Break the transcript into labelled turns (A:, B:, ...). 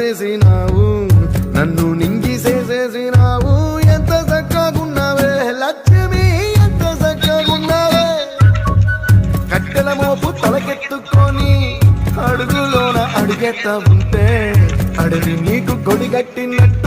A: చేసేసినావు, నన్ను నింగి చేసేసినావు. ఎంత చక్కగున్నావే లక్ష్మి, ఎంత చక్కగున్నావే. కట్టెల మోపు తలకెత్తుకొని అడుగులోన అడుగెత్త ఉంటే అడవి నీకు కొడిగట్టినట్టు